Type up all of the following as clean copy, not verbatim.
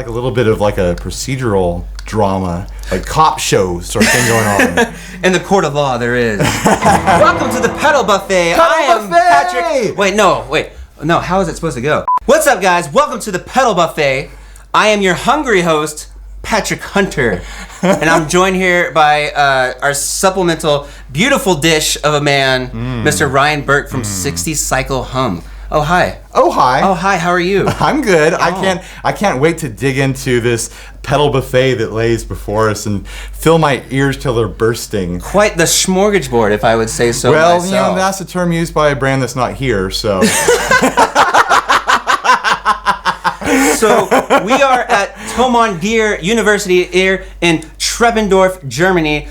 like a little bit of like a procedural drama, like cop show sort of thing going on. In the court of law, there is. Welcome to the Pedal Buffet. I am Patrick. Wait, no. How is it supposed to go? What's up, guys? Welcome to the Pedal Buffet. I am your hungry host, Patrick Hunter, and I'm joined here by our supplemental beautiful dish of a man, Mr. Ryan Burke from 60 Cycle Hum. Oh hi. Oh hi. Oh hi. How are you? I'm good. Oh. I can't wait to dig into this pedal buffet that lays before us and fill my ears till they're bursting. Quite the smorgasbord, if I would say so. Well, myself. you know, that's a term used by a brand that's not here, so. So we are at Thomann Gear University here in Trebendorf, Germany,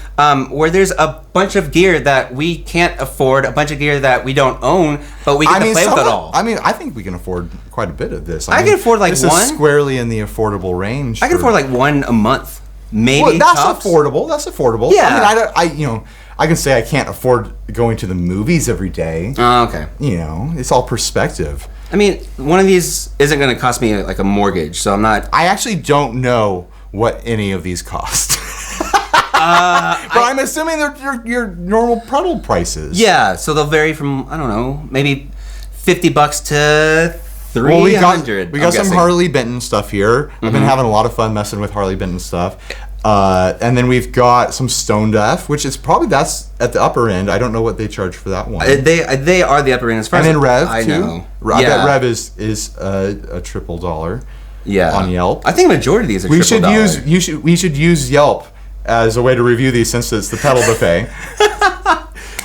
where there's a bunch of gear that we can't afford, a bunch of gear that we don't own, but we get to play with it all. I mean, I think we can afford quite a bit of this. I can afford like this one. This is squarely in the affordable range. I can afford like one a month, maybe. Well, that's tops. affordable. That's affordable. Yeah. I mean, I can say I can't afford going to the movies every day. Oh, okay. You know, it's all perspective. I mean, one of these isn't going to cost me like a mortgage, so I'm not. I actually don't know what any of these cost. But I'm assuming they're your normal pedal prices. Yeah, so they'll vary from, I don't know, maybe $50 to $300. We got some Harley Benton stuff here. I've been having a lot of fun messing with Harley Benton stuff. And then we've got some Stone Deaf, which is probably that's at the upper end. I don't know what they charge for that one. They are the upper end as far and as then Rev I too. know. I bet Rev is a $1,000. Yeah. On Yelp. I think a majority of these are $1,000. We should use Yelp as a way to review these since it's the pedal buffet.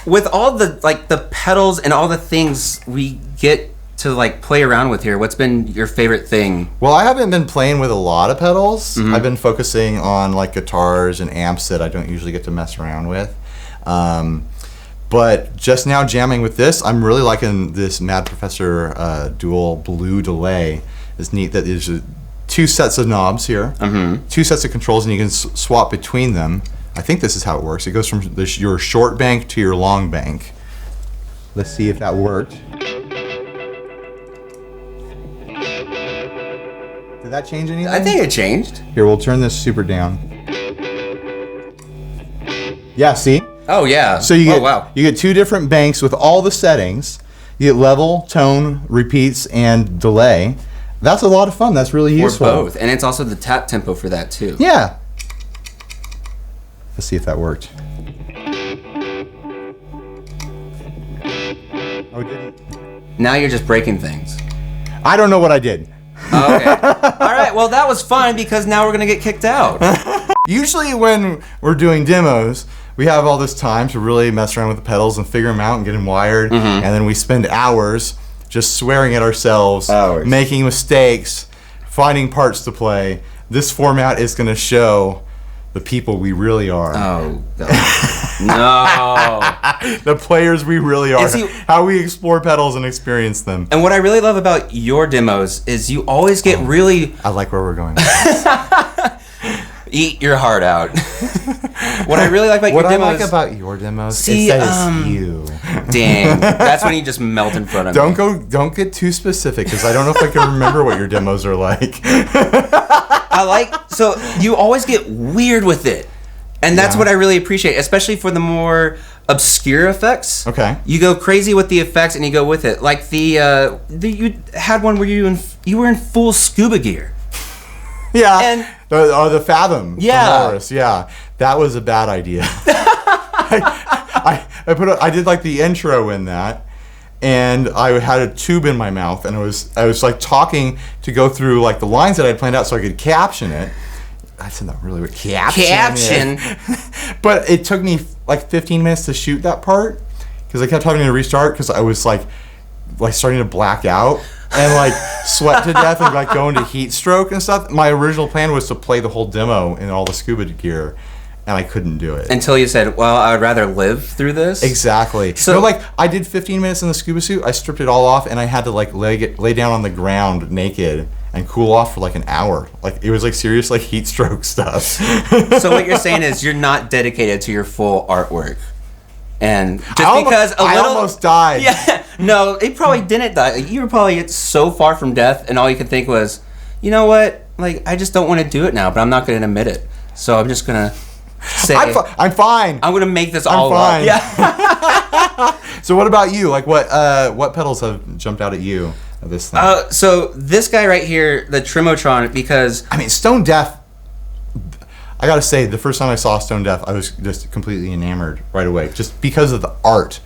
With all the pedals and all the things we get to like play around with here, what's been your favorite thing? Well, I haven't been playing with a lot of pedals. I've been focusing on like guitars and amps that I don't usually get to mess around with. But just now jamming with this, I'm really liking this Mad Professor dual blue delay. It's neat that there's two sets of knobs here, two sets of controls, and you can swap between them. I think this is how it works. It goes from your short bank to your long bank. Let's see if that worked. Did that change anything? I think it changed. Here, we'll turn this super down. Yeah, see? Oh yeah. So you get two different banks with all the settings. You get level, tone, repeats, and delay. That's a lot of fun. That's really useful. For both, and it's also the tap tempo for that too. Yeah. Let's see if that worked. Oh, it didn't. Now you're just breaking things. I don't know what I did. Okay. All right. Well, that was fun because now we're gonna get kicked out. Usually, when we're doing demos, we have all this time to really mess around with the pedals and figure them out and get them wired, and then we spend hours just swearing at ourselves, making mistakes, finding parts to play. This format is going to show the people we really are. Oh, God. No. The players we really are. How we explore pedals and experience them. And what I really love about your demos is you always get really... I like where we're going. Eat your heart out. What I really like about your demos... What I like about your demos is that it's you. Dang. That's when you just melt in front of me. Don't get too specific, because I don't know if I can remember what your demos are like. So you always get weird with it. And that's what I really appreciate, especially for the more obscure effects. Okay. You go crazy with the effects and you go with it. Like you had one where you were in full scuba gear. Yeah. And the Fathom. Yeah. Morris. Yeah. That was a bad idea. I did like the intro in that, and I had a tube in my mouth, and I was like talking to go through like the lines that I had planned out so I could caption it. I said that really weird. Caption. But it took me like 15 minutes to shoot that part because I kept having to restart because I was like starting to black out and like sweat to death and like go into heat stroke and stuff. My original plan was to play the whole demo in all the scuba gear, and I couldn't do it. Until you said, well, I would rather live through this? Exactly. So like I did 15 minutes in the scuba suit, I stripped it all off, and I had to like lay down on the ground naked and cool off for like an hour. Like it was like serious like heat stroke stuff. So what you're saying is you're not dedicated to your full artwork. And just because I almost died. Yeah. No, it probably didn't die. You were probably so far from death, and all you could think was, you know what? like I just don't want to do it now, but I'm not going to admit it. So I'm just going to say I'm fine. I'm going to make this all fine. up. Yeah. So what about you? Like what pedals have jumped out at you of this thing? So this guy right here, the Trimotron, because I mean, Stone Deaf. I gotta say, the first time I saw Stone Deaf, I was just completely enamored right away, just because of the art.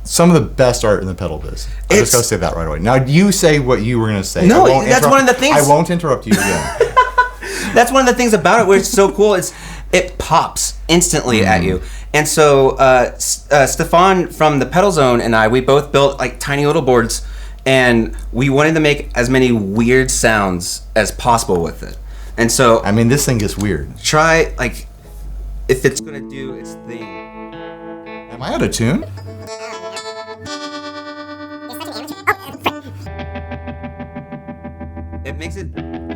Some of the best art in the pedal biz. I just gotta say that right away. Now you say what you were gonna say. No, that's one of the things. I won't interrupt you again. That's one of the things about it where it's so cool. It pops instantly at you. And so Stefan from the Pedal Zone and we both built like tiny little boards, and we wanted to make as many weird sounds as possible with it. And so I mean, this thing gets weird. Try like if it's gonna do its thing. Am I out of tune? It makes it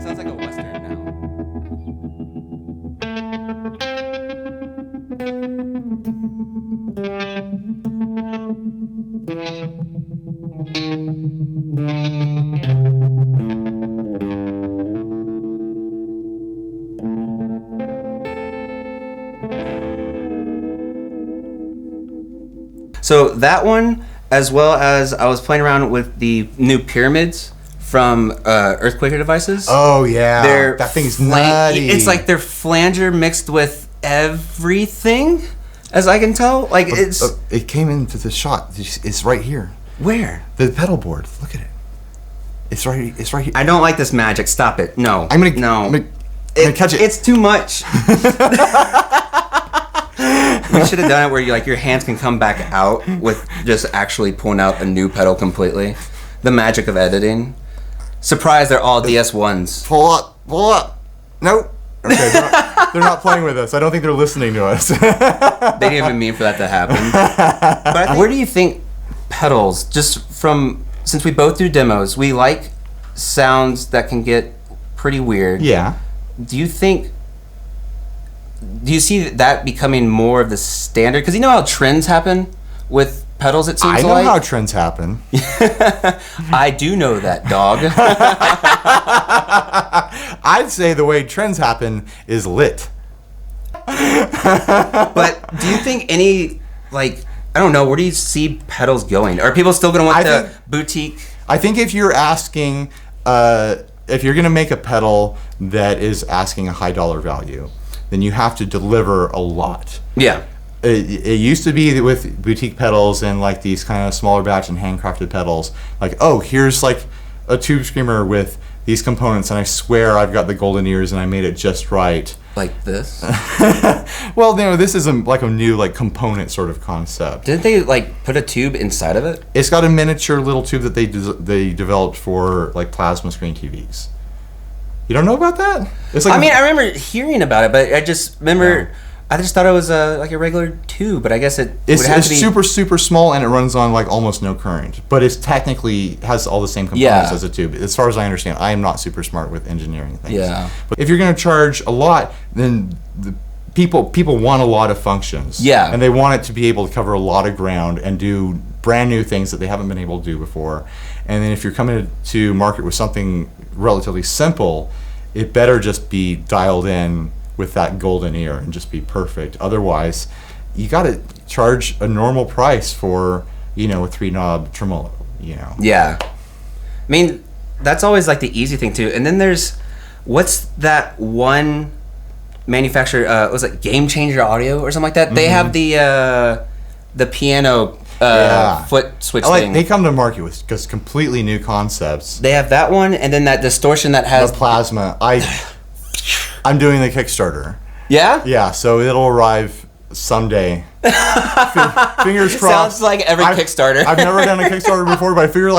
sounds like a Western now. So that one, as well as I was playing around with the new pyramids from Earthquaker Devices. Oh yeah, that thing's nutty. It's like their flanger mixed with everything, as I can tell. Like it came into the shot. It's right here. Where? The pedal board. Look at it. It's right here. I don't like this magic. Stop it. No. I'm gonna catch it. It's too much. We should have done it where your hands can come back out with just actually pulling out a new pedal completely. The magic of editing. Surprise, they're all DS1s. Pull up. Nope. Okay, they're not playing with us. I don't think they're listening to us. They didn't even mean for that to happen. But where do you think pedals, just from, since we both do demos, we like sounds that can get pretty weird. Yeah. Do you see that becoming more of the standard? Because you know how trends happen with pedals, it seems like? I know how trends happen. I do know that, dog. I'd say the way trends happen is lit. But do you think any, I don't know, where do you see pedals going? Are people still going to want the boutique? I think if you're asking, if you're going to make a pedal that is asking a high dollar value, then you have to deliver a lot. Yeah. It used to be that with boutique pedals and these kind of smaller batch and handcrafted pedals, here's a tube screamer with these components, and I swear I've got the golden ears and I made it just right. Like this? Well, this is a new component sort of concept. Didn't they put a tube inside of it? It's got a miniature little tube that they developed for plasma screen TVs. You don't know about that? It's I remember hearing about it, but I just remember. No. I just thought it was a regular tube, but I guess it's super, super small, and it runs on almost no current. But it's technically has all the same components as a tube. As far as I understand, I am not super smart with engineering things. Yeah. But if you're going to charge a lot, then people want a lot of functions. Yeah. And they want it to be able to cover a lot of ground and do brand new things that they haven't been able to do before. And then if you're coming to market with something relatively simple, it better just be dialed in with that golden ear and just be perfect. Otherwise, you got to charge a normal price for, a 3-knob tremolo, Yeah. I mean, that's always the easy thing too. And then there's, what's that one manufacturer, was it Game Changer Audio or something like that? Mm-hmm. They have the piano foot switch thing. They come to market with just completely new concepts. They have that one, and then that distortion that has the plasma. I'm doing the Kickstarter. Yeah? Yeah, so it'll arrive someday. Fingers crossed. Sounds like every Kickstarter. I've never done a Kickstarter before, but I figure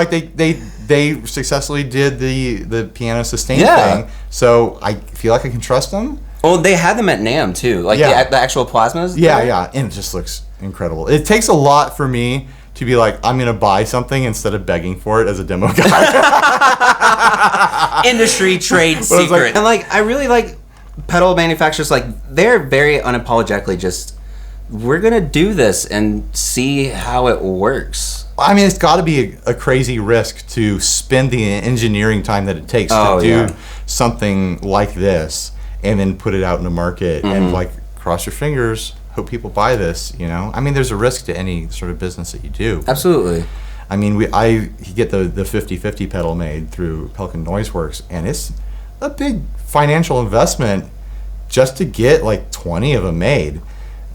they successfully did the piano sustain thing. So I feel like I can trust them. Well, they had them at NAMM too, the actual plasmas. Yeah, and it just looks incredible. It takes a lot for me to be I'm going to buy something instead of begging for it as a demo guy. Industry trade secret. And I really like pedal manufacturers, they're very unapologetically just, we're going to do this and see how it works. I mean, it's got to be a crazy risk to spend the engineering time that it takes to do something like this and then put it out in the market and like cross your fingers, hope people buy this, you know? I mean, there's a risk to any sort of business that you do. Absolutely. I mean, I get the 50/50 pedal made through Pelican Noiseworks, and it's a big financial investment just to get like 20 of them made.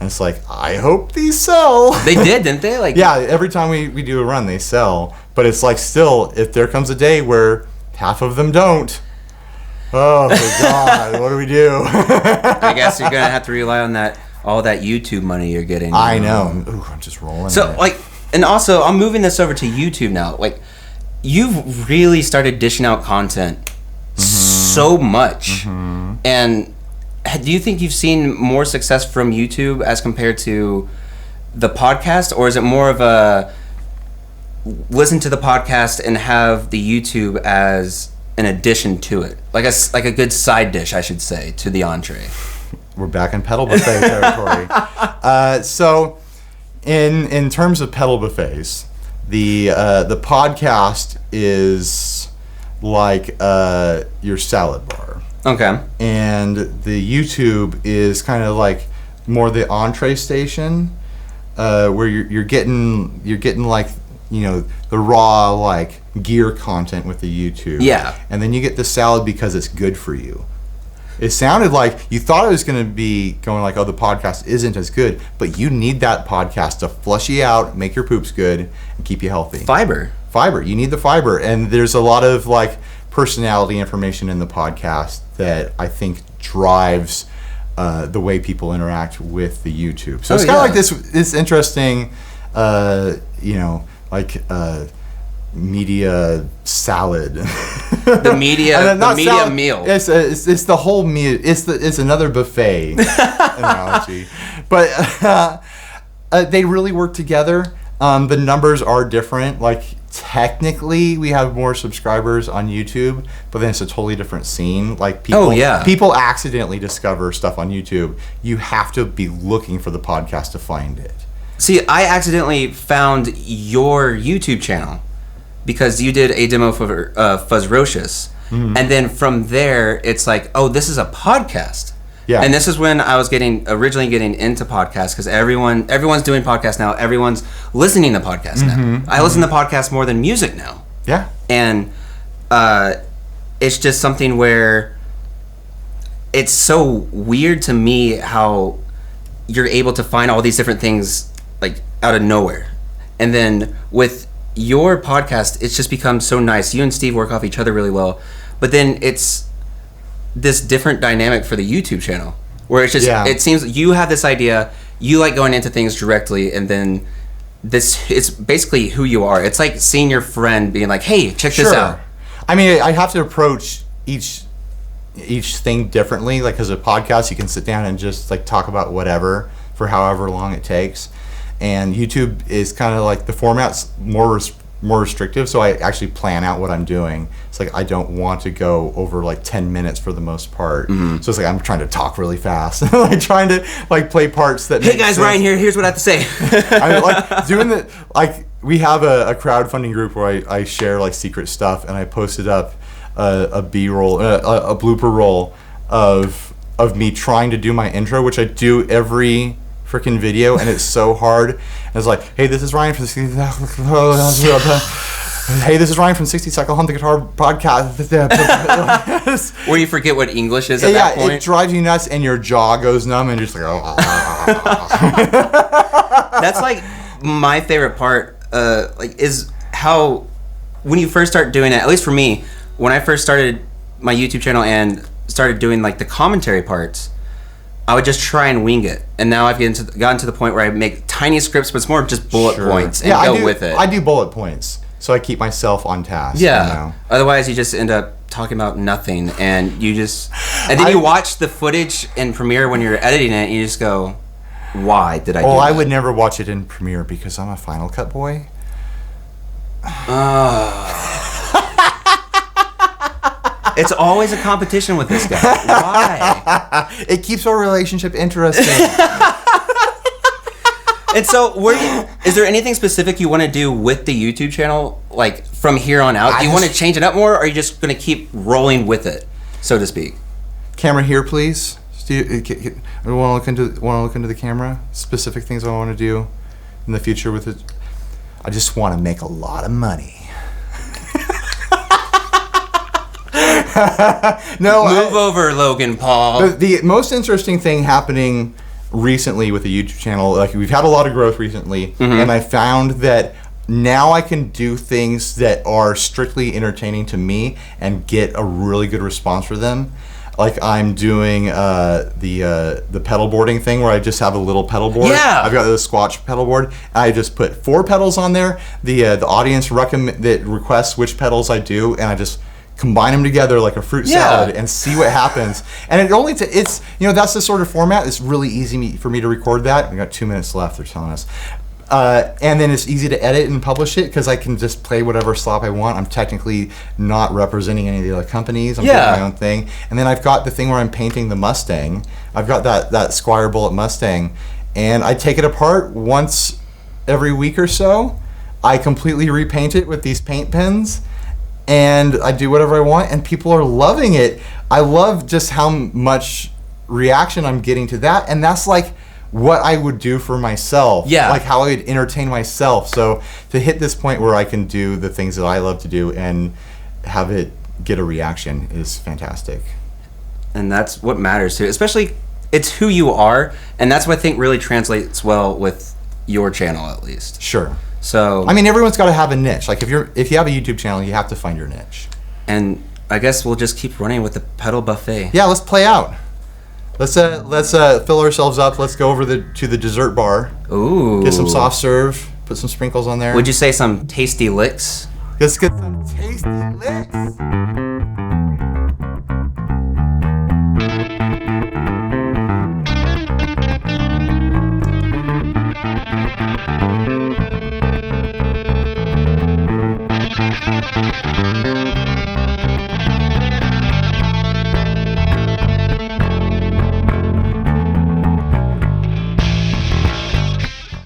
And it's like, I hope these sell. They did, didn't they? Like, yeah, every time we do a run, they sell. But it's like, still, if there comes a day where half of them don't, oh my God, what do we do? I guess you're gonna have to rely on all that YouTube money you're getting. I know. Ooh, I'm just rolling. So like, and also I'm moving this over to YouTube now. Like, you've really started dishing out content so much, and do you think you've seen more success from YouTube as compared to the podcast, or is it more of a listen to the podcast and have the YouTube as an addition to it, like a good side dish, I should say, to the entree? We're back in pedal buffet territory. So, in terms of pedal buffets, the podcast is like your salad bar. Okay. And the YouTube is kind of like more the entree station, where you're getting like, you know, the raw like gear content with the YouTube. Yeah. And then you get the salad because it's good for you. It sounded like you thought it was going to be going like, oh, the podcast isn't as good, but you need that podcast to flush you out, make your poops good, and keep you healthy. Fiber. You need the fiber. And there's a lot of like personality information in the podcast that I think drives the way people interact with the YouTube. So it's kind of like this interesting, you know, like media salad. The media salad meal. It's the whole meal. It's another buffet analogy, but they really work together. The numbers are different. Like, technically, we have more subscribers on YouTube, but then it's a totally different scene. Like, people accidentally discover stuff on YouTube. You have to be looking for the podcast to find it. See, I accidentally found your YouTube channel because you did a demo for Fuzzrocious. And then from there, it's like, oh, this is a podcast. Yeah. And this is when I was originally getting into podcasts, because everyone's doing podcasts now. Everyone's listening to podcasts now. I listen to podcasts more than music now. Yeah. And it's just something where it's so weird to me how you're able to find all these different things like out of nowhere. And then with your podcast, it's just become so nice. You and Steve work off each other really well. But then it's this different dynamic for the YouTube channel, where it's just it seems you have this idea, you like going into things directly, and then it's basically who you are. It's like seeing your friend being like, hey, check this out. I mean, I have to approach each thing differently. Like, as a podcast, you can sit down and just like talk about whatever for however long it takes. And YouTube is kind of like the format's more restrictive, so I actually plan out what I'm doing. It's like I don't want to go over like 10 minutes for the most part. So it's like I'm trying to talk really fast, like trying to like play parts that. Hey guys, sense. Ryan here. Here's what I have to say. I like doing the like we have a crowdfunding group where I share like secret stuff, and I posted up a B-roll, a blooper roll of me trying to do my intro, which I do every freaking video, and it's so hard. And it's like, hey, this is Ryan from 60 Hey, this is Ryan from 60 Cycle Hum the Guitar Podcast. Where you forget what English is at that point. It drives you nuts, and your jaw goes numb, and you're just like, oh. That's like my favorite part. Like, is how when you first start doing it. At least for me, when I first started my YouTube channel and started doing like the commentary parts, I would just try and wing it, and now I've gotten to the point where I make tiny scripts, but it's more just bullet points and go with it. I do bullet points, so I keep myself on task. Yeah. You know? Otherwise, you just end up talking about nothing, and then you watch the footage in Premiere when you're editing it, and you just go, "Why did I?" I would never watch it in Premiere because I'm a Final Cut boy. It's always a competition with this guy. Why? It keeps our relationship interesting. And so, is there anything specific you want to do with the YouTube channel, like from here on out? Do you want to change it up more, or are you just going to keep rolling with it, so to speak? Camera here, please. I want to look into the camera. Specific things I want to do in the future with it. I just want to make a lot of money. No, move over, Logan Paul. The most interesting thing happening recently with the YouTube channel, like we've had a lot of growth recently, and I found that now I can do things that are strictly entertaining to me and get a really good response for them. Like I'm doing the pedal boarding thing where I just have a little pedal board. Yeah. I've got the Squatch pedal board. I just put 4 pedals on there. The audience requests which pedals I do, and I just combine them together like a fruit salad and see what happens. And it's that's the sort of format. It's really easy for me to record that. We got 2 minutes left. They're telling us. And then it's easy to edit and publish it because I can just play whatever slop I want. I'm technically not representing any of the other companies. I'm doing my own thing. And then I've got the thing where I'm painting the Mustang. I've got that Squire Bullet Mustang, and I take it apart once every week or so. I completely repaint it with these paint pens, and I do whatever I want, and people are loving it. I love just how much reaction I'm getting to that, and that's like what I would do for myself. Yeah. Like how I would entertain myself. So to hit this point where I can do the things that I love to do and have it get a reaction is fantastic. And that's what matters too. Especially, it's who you are, and that's what I think really translates well with your channel, at least. Sure. So I mean, everyone's got to have a niche. Like if you have a YouTube channel, you have to find your niche. And I guess we'll just keep running with the pedal buffet. Yeah, let's play out. Let's fill ourselves up. Let's go over to the dessert bar. Ooh. Get some soft serve. Put some sprinkles on there. Would you say some tasty licks? Let's get some tasty licks.